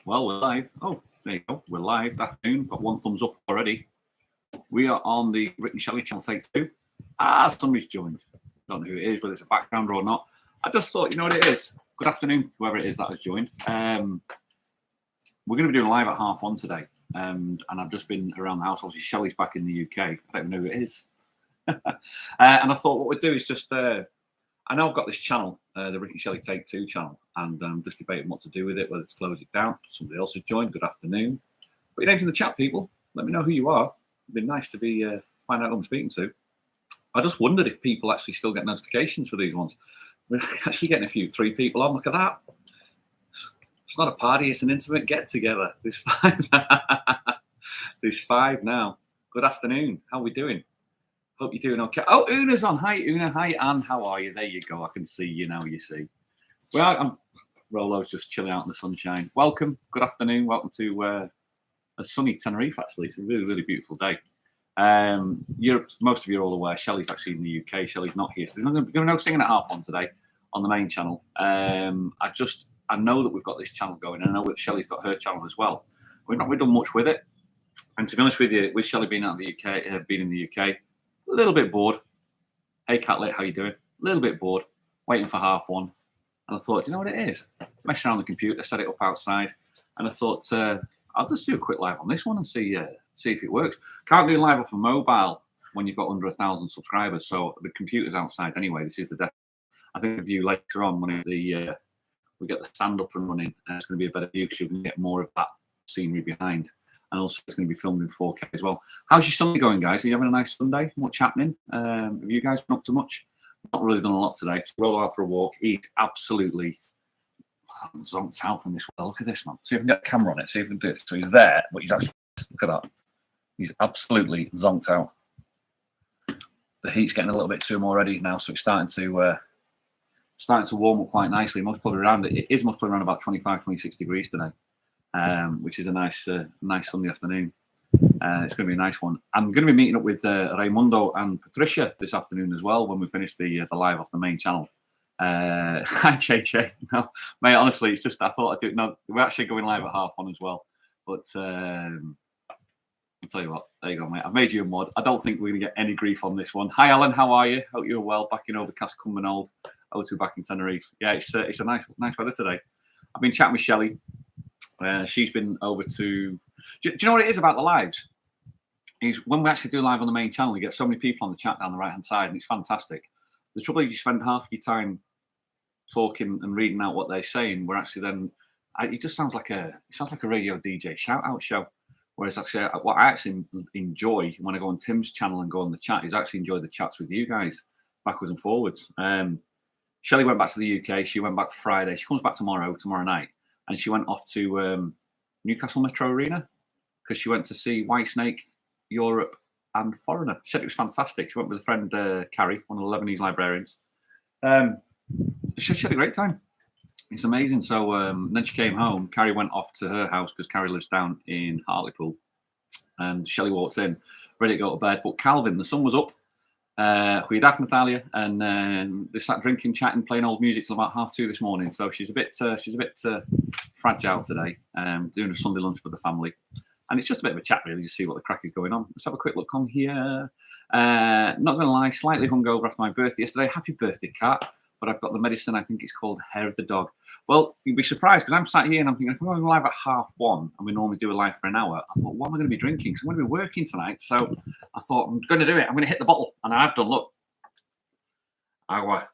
Well, we're live. Oh, there you go. We're live. Afternoon. Got one thumbs up already. We are on the Rick and Shelley channel, take two. Somebody's joined. Don't know who it is, whether it's a backgrounder or not. I just thought, you know what it is? Good afternoon, whoever it is that has joined. We're going to be doing live at 1:30 today. And I've just been around the house. Obviously, Shelley's back in the UK. I don't know who it is. And I thought what we'd do is just... I know I've got this channel, the Rick and Shelley Take Two channel, and I'm just debating what to do with it, whether to close it down. Somebody else has joined. Good afternoon. Put your names in the chat, people. Let me know who you are. It'd be nice to be find out who I'm speaking to. I just wondered if people actually still get notifications for these ones. We're actually getting a few, 3 people on. Look at that. It's not a party, it's an intimate get-together. There's 5. There's 5 now. Good afternoon. How are we doing? Hope you're doing okay. Oh, Una's on. Hi, Una. Hi, Anne. How are you? There you go. I can see you now, you see. Well, Rolo's just chilling out in the sunshine. Welcome. Good afternoon. Welcome to a sunny Tenerife, actually. It's a really, really beautiful day. Most of you are all aware, Shelley's actually in the UK. Shelley's not here. So there's going to be no singing at 1:30 today on the main channel. I know that we've got this channel going, and I know that Shelley's got her channel as well. We've not really done much with it. And to be honest with you, with Shelley being out of the UK, being in the UK, a little bit bored. Hey, Catlet, how you doing? A little bit bored, waiting for 1:30. And I thought, you know what it is? Messing around the computer, set it up outside. And I thought, I'll just do a quick live on this one and see if it works. Can't do live off a mobile when you've got under 1,000 subscribers. So the computer's outside anyway. This is the desk. I think the view later on when we get the stand up and running, it's going to be a better view because you can get more of that scenery behind. And also it's going to be filmed in 4K as well. How's your Sunday going, guys? Are you having a nice Sunday? Much happening? Have you guys been up to much? Not really done a lot today. Just roll out for a walk, eat absolutely zonked out from this weather. Look at this, man. See if we can get a camera on it. See if we can do it. So he's there, but he's actually, look at that. He's absolutely zonked out. The heat's getting a little bit to him already now, so it's starting to warm up quite nicely. Most probably around about 25, 26 degrees today. Which is a nice Sunday afternoon. It's going to be a nice one. I'm going to be meeting up with Raimundo and Patricia this afternoon as well when we finish the live off the main channel. Hi, JJ. No, mate, honestly, it's just I thought I'd do it. No, we're actually going live at 1:30 as well. But I'll tell you what. There you go, mate. I've made you a mod. I don't think we're going to get any grief on this one. Hi, Alan. How are you? Hope you're well. Back in overcast Cumbernauld. O2 back in Tenerife. Yeah, it's a nice weather today. I've been chatting with Shelley. She's been over to... Do you know what it is about the lives? Is when we actually do live on the main channel, you get so many people on the chat down the right-hand side, and it's fantastic. The trouble is you spend half your time talking and reading out what they're saying, where actually then... It just sounds like a radio DJ shout-out show. Whereas actually, what I actually enjoy when I go on Tim's channel and go on the chat is I actually enjoy the chats with you guys, backwards and forwards. Shelley went back to the UK. She went back Friday. She comes back tomorrow night. And she went off to Newcastle Metro Arena because she went to see Whitesnake, Europe, and Foreigner. She said it was fantastic. She went with a friend, Carrie, one of the Lebanese librarians. She had a great time. It's amazing. So then she came home. Carrie went off to her house because Carrie lives down in Hartlepool. And Shelley walks in, ready to go to bed. But Calvin, the sun was up. Goeiedag, Natalia, and they sat drinking, chatting, playing old music till about 2:30 this morning. So she's a bit fragile today. Doing a Sunday lunch for the family, and it's just a bit of a chat really to see what the crack is going on. Let's have a quick look on here. Not gonna lie, slightly hungover after my birthday yesterday. Happy birthday, Kat! But I've got the medicine. I think it's called hair of the dog. Well, you'd be surprised because I'm sat here and I'm thinking if we're going live at 1:30 and we normally do a live for an hour, I thought, what am I going to be drinking? Because I'm going to be working tonight. So I thought I'm going to do it. I'm going to hit the bottle, and I've done. Look, I've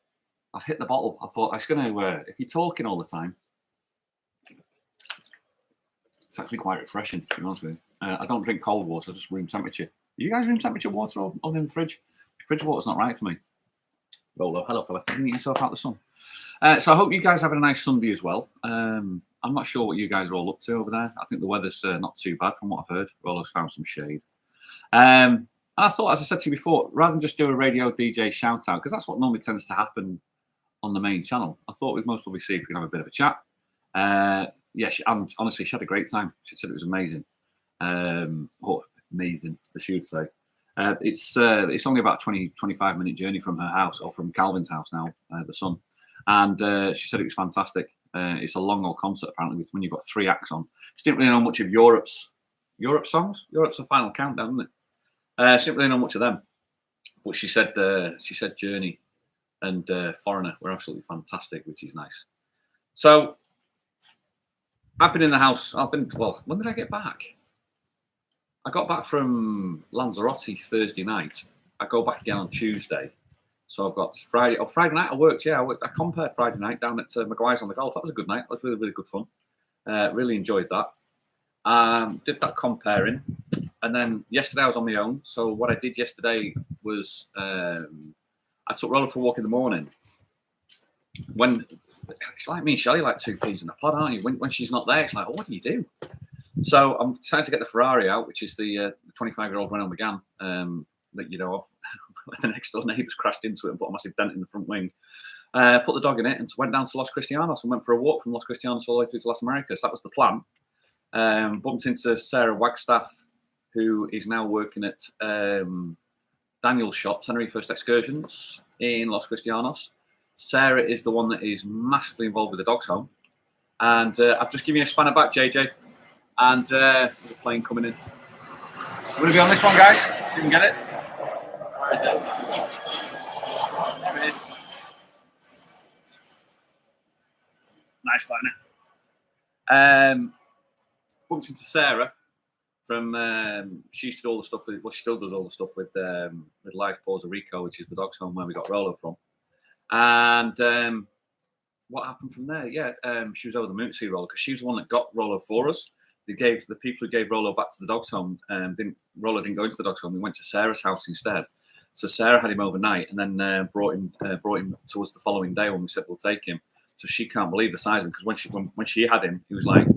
hit the bottle. I thought I was going to. If you're talking all the time, it's actually quite refreshing. To be honest with you, I don't drink cold water, just room temperature. Are you guys room temperature water or in the fridge? Fridge water's not right for me. Rolo, hello, fella. Can you get yourself out the sun? So I hope you guys having a nice Sunday as well. I'm not sure what you guys are all up to over there. I think the weather's not too bad from what I've heard. Rolo's found some shade. And I thought, as I said to you before, rather than just do a radio DJ shout out, because that's what normally tends to happen on the main channel, I thought we'd most probably see if we can have a bit of a chat. Yeah, honestly, she had a great time. She said it was amazing. Amazing, as she would say. It's only about a 20-25 minute journey from her house, or from Calvin's house now, the son. And she said it was fantastic. It's a long old concert apparently when you've got 3 acts on. She didn't really know much of Europe songs. Europe's the Final Countdown, isn't it? She didn't really know much of them, but she said Journey and Foreigner were absolutely fantastic, which is nice. So I've been in the house. When did I get back? I got back from Lanzarote Thursday night. I go back again on Tuesday. So I've got Friday. Oh, Friday night I worked. Yeah, I compared Friday night down at Maguire's on the Golf. That was a good night. That was really, really good fun. Really enjoyed that. Did that comparing. And then yesterday I was on my own. So what I did yesterday was I took Roller for a walk in the morning. When it's like me and Shelley, like 2 peas in a pod, aren't you? When she's not there, it's like, oh, what do you do? So I'm decided to get the Ferrari out, which is the 25-year-old Renault Megane that you know of. The next door neighbours crashed into it and put a massive dent in the front wing. Put the dog in it and went down to Los Cristianos and went for a walk from Los Cristianos all the way through to Las Americas. That was the plan. Bumped into Sarah Wagstaff, who is now working at Daniel's shop, Tenerife First Excursions in Los Cristianos. Sarah is the one that is massively involved with the dog's home. And I've just given you a spanner back, JJ. And there's a plane coming in. I'm going to be on this one, guys, if you can get it. Where is it? There it is. Nice liner. Bumped into Sarah from she used to do all the stuff with, well, she still does all the stuff with Life Puerto Rico, which is the dog's home where we got Rolo from. And what happened from there? Yeah, she was over the moon to see Rolo because she was the one that got Rolo for us. They gave the people who gave Rolo back to the dog's home. Rolo didn't go into the dog's home. We went to Sarah's house instead. So Sarah had him overnight and then brought him to us the following day when we said we'll take him. So she can't believe the size of him because when she had him, he was like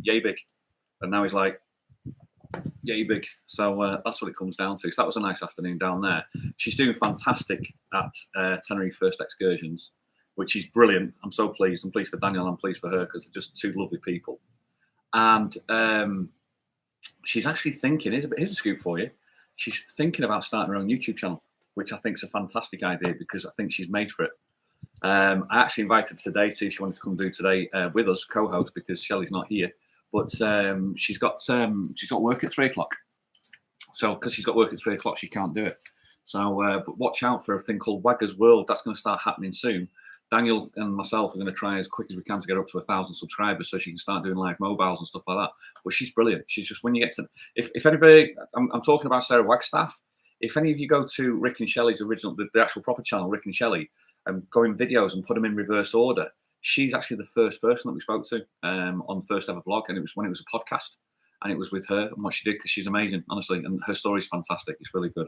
yay big, and now he's like yay big. So that's what it comes down to. So that was a nice afternoon down there. She's doing fantastic at Tenerife First Excursions, which is brilliant. I'm so pleased. I'm pleased for Daniel. I'm pleased for her because they're just 2 lovely people. And she's actually thinking. Here's a scoop for you. She's thinking about starting her own YouTube channel, which I think is a fantastic idea because I think she's made for it. I actually invited her today too. She wanted to come do today with us, co-host, because Shelley's not here. But she's got work at 3 o'clock. So because she's got work at 3 o'clock, she can't do it. So but watch out for a thing called Wagger's World. That's going to start happening soon. Daniel and myself are going to try as quick as we can to get up to 1,000 subscribers so she can start doing live mobiles and stuff like that. But she's brilliant. She's just, when you get to, if anybody, I'm talking about Sarah Wagstaff. If any of you go to Rick and Shelley's original, the actual proper channel, Rick and Shelley, and go in videos and put them in reverse order, she's actually the first person that we spoke to on the first ever vlog. And it was when it was a podcast. And it was with her and what she did because she's amazing, honestly. And her story's fantastic. It's really good.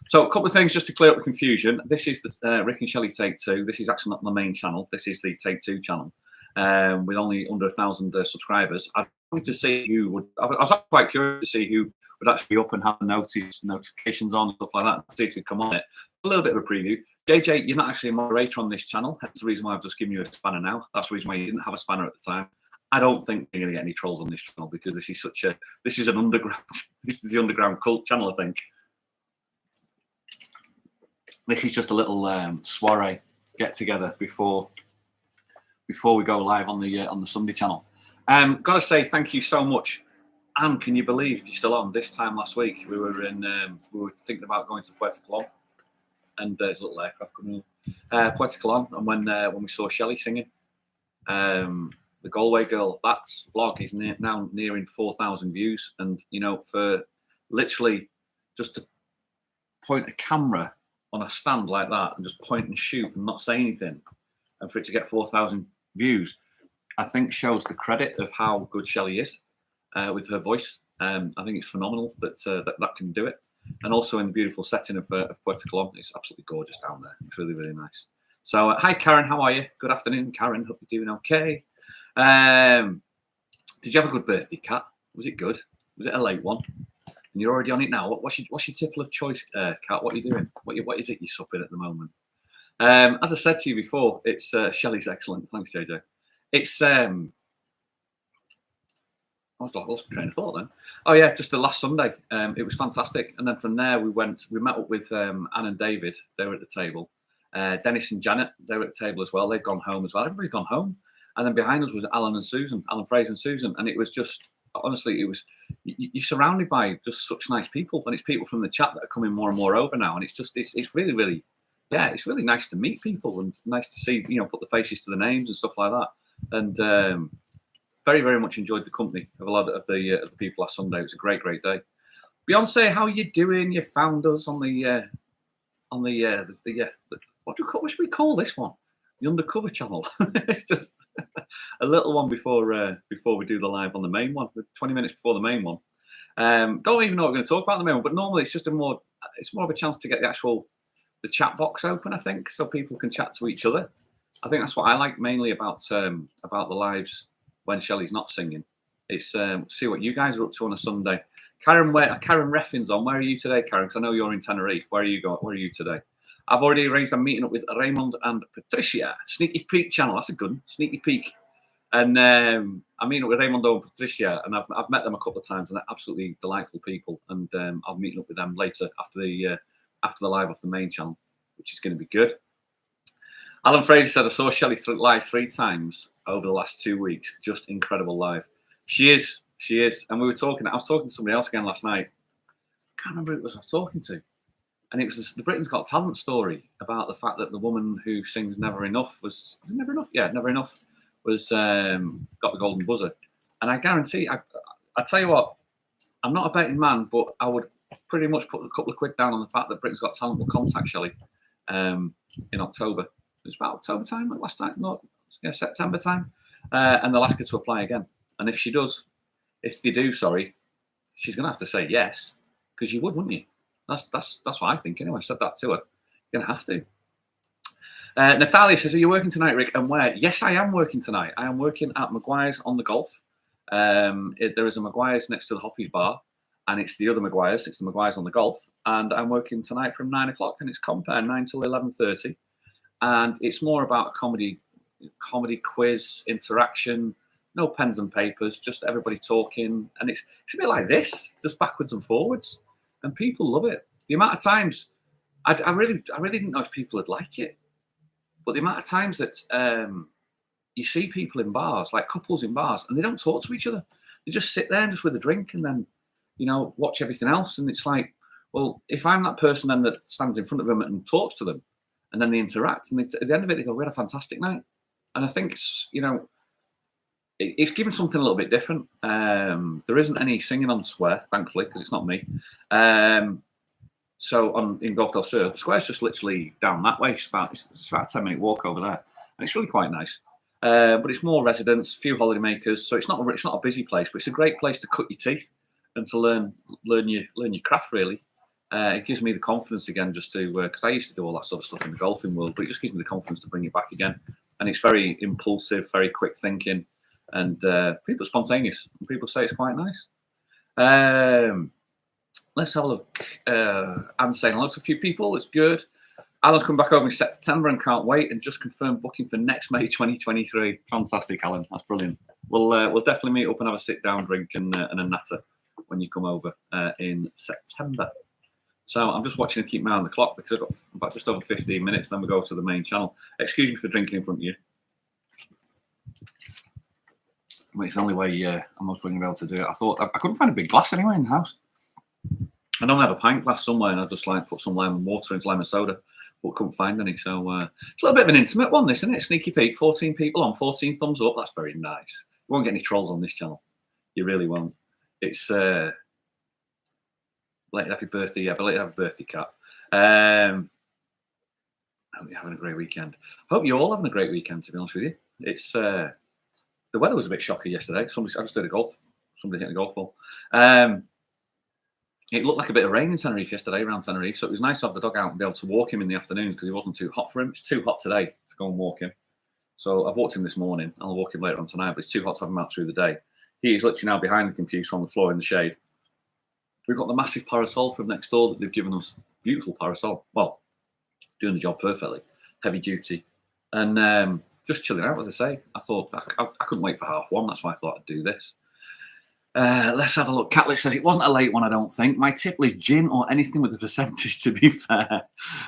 So a couple of things just to clear up the confusion. This is the Rick and Shelley Take 2. This is actually not the main channel. This is the Take 2 channel with only under 1,000 subscribers. I wanted to see who would. I was quite curious to see who would actually be up and have the notifications on and stuff like that. See if they'd come on it. A little bit of a preview. JJ, you're not actually a moderator on this channel. That's the reason why I've just given you a spanner now. That's the reason why you didn't have a spanner at the time. I don't think you're going to get any trolls on this channel because this is an underground, this is the underground cult channel, I think. This is just a little soiree get together before we go live on the Sunday channel. Got to say thank you so much. And can you believe, if you're still on, this time last week we were thinking about going to Puerto Colón, and there's a little aircraft coming in. Puerto Colón, and when we saw Shelley singing. The Galway Girl, that vlog is now nearing 4,000 views. And, you know, for literally just to point a camera on a stand like that and just point and shoot and not say anything, and for it to get 4,000 views, I think shows the credit of how good Shelley is with her voice. I think it's phenomenal that can do it. And also in the beautiful setting of Puerto Colón. It's absolutely gorgeous down there. It's really, really nice. So, hi, Karen. How are you? Good afternoon, Karen. Hope you're doing okay. Did you have a good birthday, Kat? Was it good? Was it a late one? And you're already on it now. What's your tipple of choice, Kat? What are you doing? What is it you're supping at the moment? As I said to you before, it's Shelley's excellent. Thanks, JJ. It's I was lost train of thought then. Oh yeah, just the last Sunday. It was fantastic. And then from there we met up with Anne and David. They were at the table. Dennis and Janet, they were at the table as well. They'd gone home as well. Everybody's gone home. And then behind us was Alan Fraser and Susan. And it was just, honestly, it was, you're surrounded by just such nice people. And it's people from the chat that are coming more and more over now. And it's just, it's really, really, yeah, it's really nice to meet people and nice to see, put the faces to the names and stuff like that. And very, very much enjoyed the company of a lot of the people last Sunday. It was a great, great day. Beyonce, how are you doing? You found us on the what should we call this one? The undercover channel. It's just a little one before we do the live on the main one, 20 minutes before the main one. Don't even know what we're going to talk about at the moment, but normally it's more of a chance to get the chat box open, I think, so people can chat to each other. I think that's what I like mainly about the lives when Shelley's not singing. It's see what you guys are up to on a Sunday. Karen Reffin's on. Where are you today, Karen? Because I know you're in Tenerife. Where are you going? Where are you today? I've already arranged a meeting up with Raymond and Patricia. Sneaky Peek channel. That's a good one. Sneaky Peek. And I'm meeting up with Raymond and Patricia, and I've met them a couple of times, and they're absolutely delightful people. And I'll be meeting up with them later after the live off the main channel, which is going to be good. Alan Fraser said, I saw Shelley live 3 times over the last 2 weeks. Just incredible live. She is. And I was talking to somebody else again last night. I can't remember who it was I was talking to. And it was the Britain's Got Talent story about the fact that the woman who sings Never Enough was it Never Enough? Yeah, Never Enough was got the golden buzzer. And I guarantee, I tell you what, I'm not a betting man, but I would pretty much put a couple of quid down on the fact that Britain's Got Talent will contact Shelley in October. It was about October time, last time, September time. And they'll ask her to apply again. And if they do, she's going to have to say yes, because you would, wouldn't you? That's what I think anyway. I said that to her. You're going to have to. Natalia says, are you working tonight, Rick? And where? Yes, I am working tonight. I am working at Maguire's on the golf. There is a Maguire's next to the Hoppies bar, and it's the other Maguire's. It's the Maguire's on the golf. And I'm working tonight from 9 o'clock, and it's compare 9 till 11:30. And it's more about a comedy quiz, interaction, no pens and papers, just everybody talking. And it's a bit like this, just backwards and forwards. And people love it. The amount of times, I really didn't know if people would like it. But the amount of times that you see people in bars, like couples in bars, and they don't talk to each other. They just sit there and just with a drink and then, watch everything else. And it's like, well, if I'm that person then that stands in front of them and talks to them, and then they interact, and at the end of it, they go, we had a fantastic night. And I think, it's given something a little bit different. There isn't any singing on Square, thankfully, because it's not me. So in Golf del Sur, Square's just literally down that way. It's about a 10-minute walk over there, and it's really quite nice. But it's more residents, few holidaymakers, so it's not a busy place, but it's a great place to cut your teeth and to learn your craft. Really, it gives me the confidence again, just to because I used to do all that sort of stuff in the golfing world, but it just gives me the confidence to bring it back again. And it's very impulsive, very quick thinking. And people are spontaneous, and people say it's quite nice. Let's have a look. I'm saying hello to a few people. It's good. Alan's come back over in September and can't wait, and just confirmed booking for next May 2023. Fantastic, Alan. That's brilliant. We'll definitely meet up and have a sit-down drink and a natter when you come over in September. So I'm just watching and keep my eye on the clock because I've got about just over 15 minutes. Then we go to the main channel. Excuse me for drinking in front of you. It's the only way I'm most going to be able to do it. I thought I couldn't find a big glass anyway in the house. I normally have a pint glass somewhere, and I just put some lemon water into lemon soda, but couldn't find any. So it's a little bit of an intimate one, this, isn't it? Sneaky peek, 14 people on, 14 thumbs up. That's very nice. You won't get any trolls on this channel. You really won't. It's belated happy birthday, yeah, belated happy birthday, Cat. I hope you're having a great weekend. I hope you're all having a great weekend, to be honest with you. It's the weather was a bit shocking yesterday. I just did somebody hit a golf ball. It looked like a bit of rain in Tenerife yesterday, around Tenerife. So it was nice to have the dog out and be able to walk him in the afternoons because it wasn't too hot for him. It's too hot today to go and walk him. So I've walked him this morning. I'll walk him later on tonight, but it's too hot to have him out through the day. He is literally now behind the computer on the floor in the shade. We've got the massive parasol from next door that they've given us. Beautiful parasol. Well, doing the job perfectly. Heavy duty. And just chilling out, as I say. I thought I couldn't wait for 1:30. That's why I thought I'd do this. Let's have a look. Catlett says it wasn't a late one, I don't think. My tipple is gin or anything with a percentage, to be fair.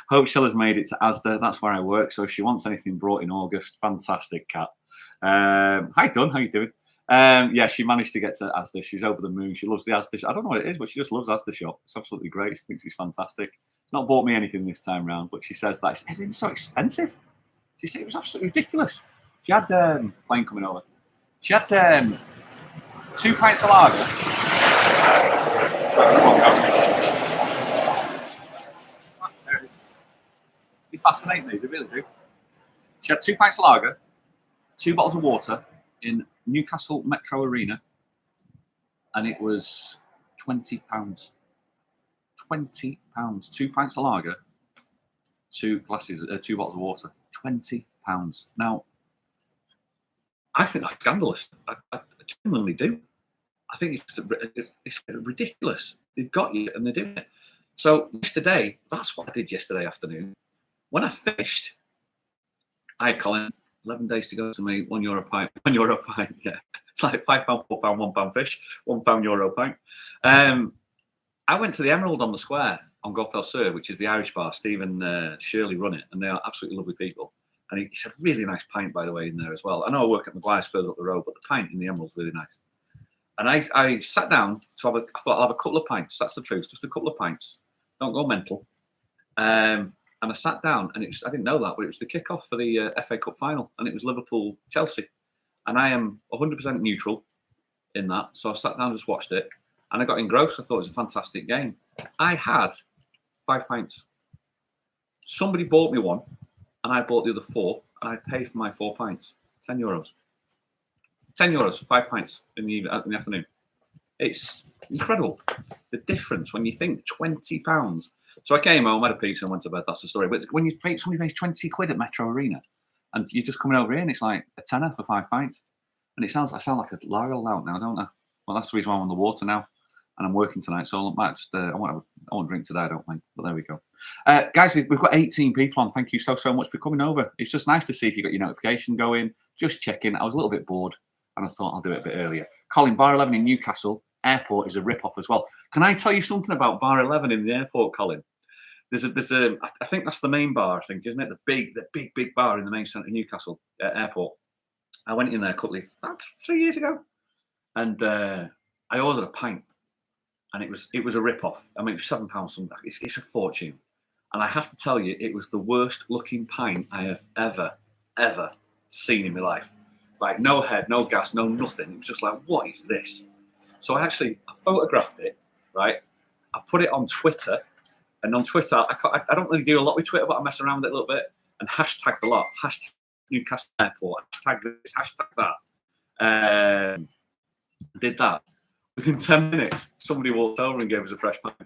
Hope Shelley's made it to Asda. That's where I work. So if she wants anything brought in August, fantastic, Cat. Hi, Dunn. How you doing? Yeah, she managed to get to Asda. She's over the moon. She loves the Asda shop. I don't know what it is, but she just loves Asda shop. It's absolutely great. She thinks it's fantastic. It's not bought me anything this time round, but she says that everything's so expensive. She said it was absolutely ridiculous. She had plane coming over. She had 2 pints of lager. They fascinate me, they really do. She had 2 pints of lager, 2 bottles of water in Newcastle Metro Arena, and it was £20. £20. 2 pints of lager, 2 bottles of water. £20. Now, I think that's scandalous. I genuinely do. I think it's ridiculous. They've got you and they're doing it. So yesterday, that's what I did yesterday afternoon. When I finished, I had Colin, 11 days to go to me, €1 a pint. €1 a pint, yeah. It's like £5, £4, £1 fish, €1 pint. I went to the Emerald on the Square on Goldfell Sur, which is the Irish bar. Stephen Shirley run it, and they are absolutely lovely people. And it's a really nice pint, by the way, in there as well. I know I work at Maguire's further up the road, but the pint in the Emerald's really nice. And I sat down to I thought I'll have a couple of pints. That's the truth, just a couple of pints. Don't go mental. And I sat down, and I didn't know that, but it was the kickoff for the FA Cup final, and it was Liverpool-Chelsea. And I am 100% neutral in that. So I sat down and just watched it, and I got engrossed. I thought it was a fantastic game. I had 5 pints. Somebody bought me one, and I bought the other 4, and I paid for my 4 pints, €10. €10, 5 pints in the afternoon. It's incredible, the difference when you think £20. So I came home, had a pizza, and went to bed. That's the story. But when somebody pays 20 quid at Metro Arena, and you're just coming over here, and it's like a tenner for 5 pints, and I sound like a lager lout now, don't I? Well, that's the reason why I'm on the water now, and I'm working tonight. So I might just I won't drink today, I don't think. But there we go, guys. We've got 18 people on. Thank you so much for coming over. It's just nice to see if you got your notification going. Just checking. I was a little bit bored, and I thought I'll do it a bit earlier. Colin, Bar 11 in Newcastle Airport is a rip-off as well. Can I tell you something about Bar 11 in the airport, Colin? There's a I think that's the main bar, I think, isn't it? The big bar in the main centre of Newcastle Airport. I went in there a couple of 3 years ago, and I ordered a pint, and it was a rip-off. I mean, it was £7 something. It's a fortune, and I have to tell you, it was the worst looking pint I have ever seen in my life. Like, no head, no gas, no nothing. It was just like, what is this? So I photographed it, right? I put it on Twitter, and on Twitter, I don't really do a lot with Twitter, but I mess around with it a little bit, and hashtagged a lot. Hashtag Newcastle Airport, hashtag this, hashtag that. Did that. Within 10 minutes, somebody walked over and gave us a fresh pint.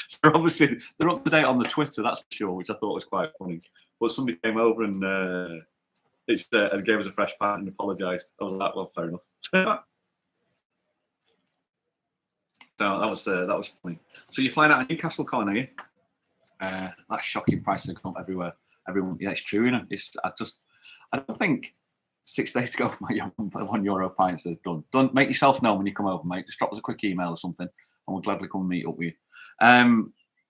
So obviously, they're up to date on the Twitter, that's for sure, which I thought was quite funny. But somebody came over and gave us a fresh pint and apologised. I was like, well, fair enough. So that was funny. So you're flying out of Newcastle, Colin, are you? That's shocking. Prices have gone up everywhere. Everyone, yeah, it's true, you know. I don't think 6 days to go for my €1 pints is done. Don't make yourself known when you come over, mate. Just drop us a quick email or something, and we'll gladly come and meet up with you.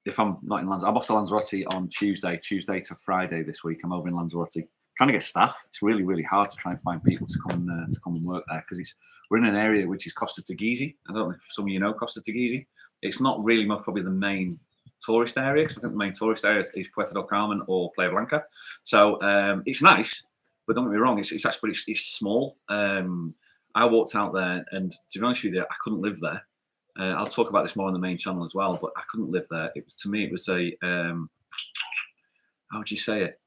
If I'm not in Lanzarote, I'm off to Lanzarote on Tuesday to Friday this week. I'm over in Lanzarote. Trying to get staff. It's really, really hard to try and find people to come and work there because we're in an area which is Costa Teguise. I don't know if some of you know Costa Teguise. It's not really most probably the main tourist area because I think the main tourist area is Puerto del Carmen or Playa Blanca. So it's nice, but don't get me wrong. It's actually it's small. I walked out there, and to be honest with you, I couldn't live there. I'll talk about this more on the main channel as well, but I couldn't live there. It was a how would you say it?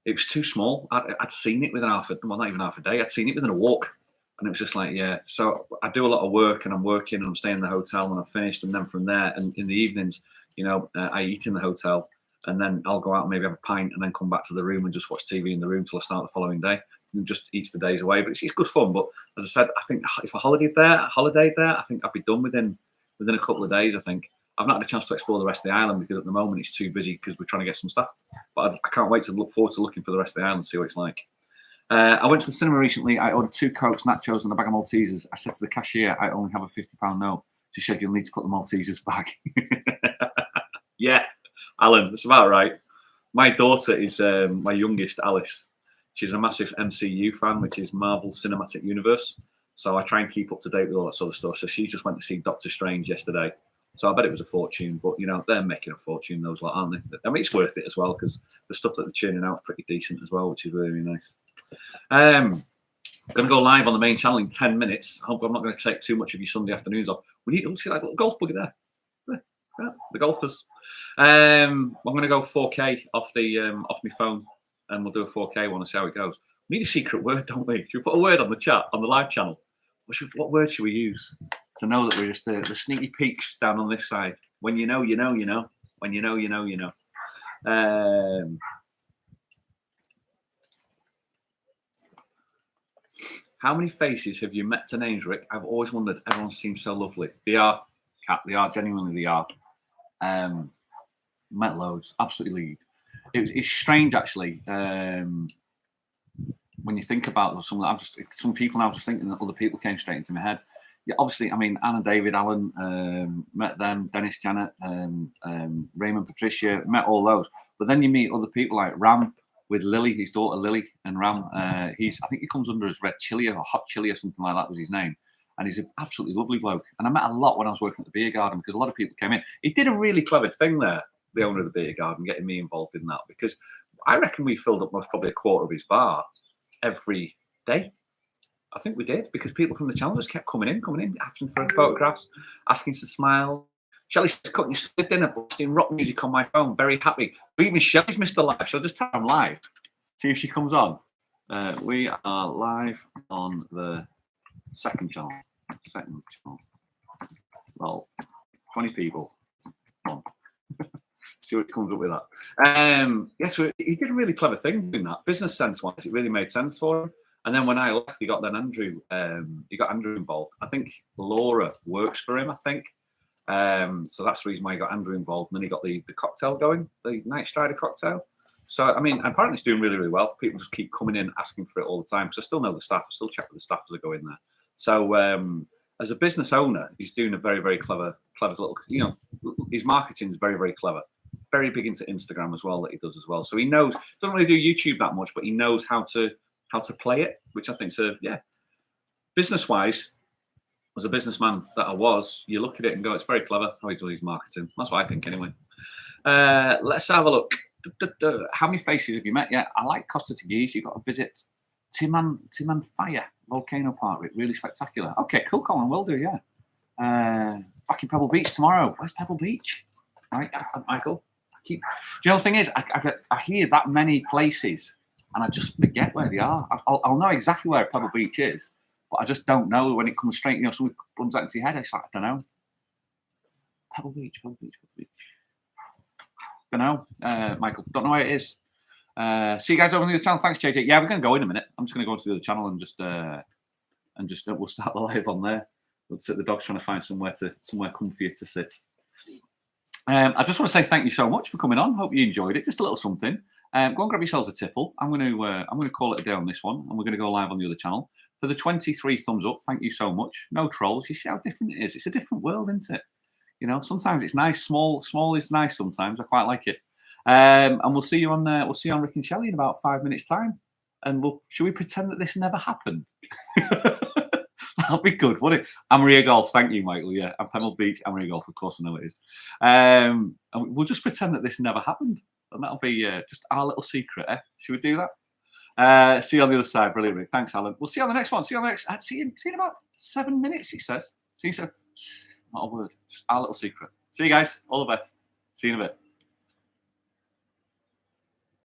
It was too small. I'd seen it within not even half a day. I'd seen it within a walk. And it was just like, yeah. So I do a lot of work and I'm working and I'm staying in the hotel when I'm finished. And then from there, and in the evenings, I eat in the hotel and then I'll go out and maybe have a pint and then come back to the room and just watch TV in the room till I start the following day and just eat the days away. But it's good fun. But as I said, I think if I holidayed there, I think I'd be done within a couple of days, I think. I've not had a chance to explore the rest of the island because at the moment it's too busy because we're trying to get some stuff. But I can't wait to look forward to looking for the rest of the island and see what it's like. I went to the cinema recently. I ordered 2 Cokes, nachos, and a bag of Maltesers. I said to the cashier, I only have a £50 note. She said, you'll need to put the Maltesers back. Yeah, Alan, that's about right. My daughter is my youngest, Alice. She's a massive MCU fan, which is Marvel Cinematic Universe. So I try and keep up to date with all that sort of stuff. So she just went to see Doctor Strange yesterday. So I bet it was a fortune, but you know, they're making a fortune, those lot, aren't they? I mean, it's worth it as well because the stuff that they're churning out is pretty decent as well, which is really, really nice. I'm going to go live on the main channel in 10 minutes. I hope I'm not going to take too much of your Sunday afternoons off. We need to see like a little golf buggy there. Yeah, the golfers. I'm going to go 4K off my phone, and we'll do a 4K one and see how it goes. We need a secret word, don't we? Should we put a word on the chat on the live channel? What word should we use to know that we're just the sneaky peeks down on this side? When you know, you know, you know. When you know, you know, you know. How many faces have you met to names, Rick? I've always wondered. Everyone seems so lovely. They are, Kat. They are, genuinely they are. Met loads. Absolutely lead. It's strange, actually. When you think about some people now, just thinking that other people came straight into my head. Yeah, obviously, I mean, Anna, David, Alan, met them, Dennis, Janet, Raymond, Patricia, met all those. But then you meet other people like Ram with Lily, his daughter Lily, and Ram. I think he comes under as Red Chili or Hot Chili or something like that was his name. And he's an absolutely lovely bloke. And I met a lot when I was working at the beer garden because a lot of people came in. He did a really clever thing there, the owner of the beer garden, getting me involved in that, because I reckon we filled up most probably a quarter of his bar every day. I think we did, because people from the channel just kept coming in, asking for photographs, asking to smile. Shelley's cooking dinner, blasting rock music on my phone, very happy. Even Shelley's missed the live. Shall I just tell her I'm live? See if she comes on. We are live on the second channel. Well, 20 people. Come on. See what comes up with that. Yeah, so he did a really clever thing doing that. Business sense wise, it really made sense for him. And then when I left, he got Andrew involved. I think Laura works for him, I think. So that's the reason why he got Andrew involved. And then he got the cocktail going, the Night Strider cocktail. So, I mean, apparently it's doing really, really well. People just keep coming in asking for it all the time. Because I still know the staff. I still check with the staff as I go in there. So as a business owner, he's doing a very, very clever little, you know, his marketing is very, very clever. Very big into Instagram as well, that he does as well. So he knows, doesn't really do YouTube that much, but he knows how to play it, which I think so. Yeah, business wise, as a businessman that I was, you look at it and go, it's very clever how he does his marketing. That's what I think anyway. Let's have a look. How many faces have you met? Yeah, I like Costa Teguise. You've got to visit Timan Fire Volcano Park. Really spectacular. Okay, cool, Colin. Will do. Yeah. Back in Pebble Beach tomorrow. Where's Pebble Beach? All right, Michael. Do you know the thing is, I hear that many places and I just forget where they are. I'll know exactly where Pebble Beach is, but I just don't know when it comes straight. You know, something runs out into your head. It's like, I don't know. Pebble Beach. Don't know, Michael. Don't know where it is. See you guys over on the other channel. Thanks, JJ. Yeah, we're going to go in a minute. I'm just going to go into the other channel and just we'll start the live on there. We'll sit. The dog's trying to find somewhere comfier to sit. I just want to say thank you so much for coming on. Hope you enjoyed it. Just a little something. Go and grab yourselves a tipple. I'm going to call it a day on this one, and we're going to go live on the other channel. For the 23 thumbs up, thank you so much. No trolls. You see how different it is. It's a different world, isn't it? You know, sometimes it's nice. Small is nice. Sometimes I quite like it. And we'll see you on Rick and Shelley in about 5 minutes' time. And should we pretend that this never happened? That'll be good, won't it? Amaria Golf, thank you, Michael. Yeah, and Pebble Beach, Amaria Golf, of course I know it is. And we'll just pretend that this never happened, and that'll be just our little secret. Should we do that? See you on the other side, brilliant, Rick. Thanks, Alan. We'll see you on the next one. See you on the next. See you in about 7 minutes. He says. See you, sir. Not a word. Just our little secret. See you guys. All the best. See you in a bit.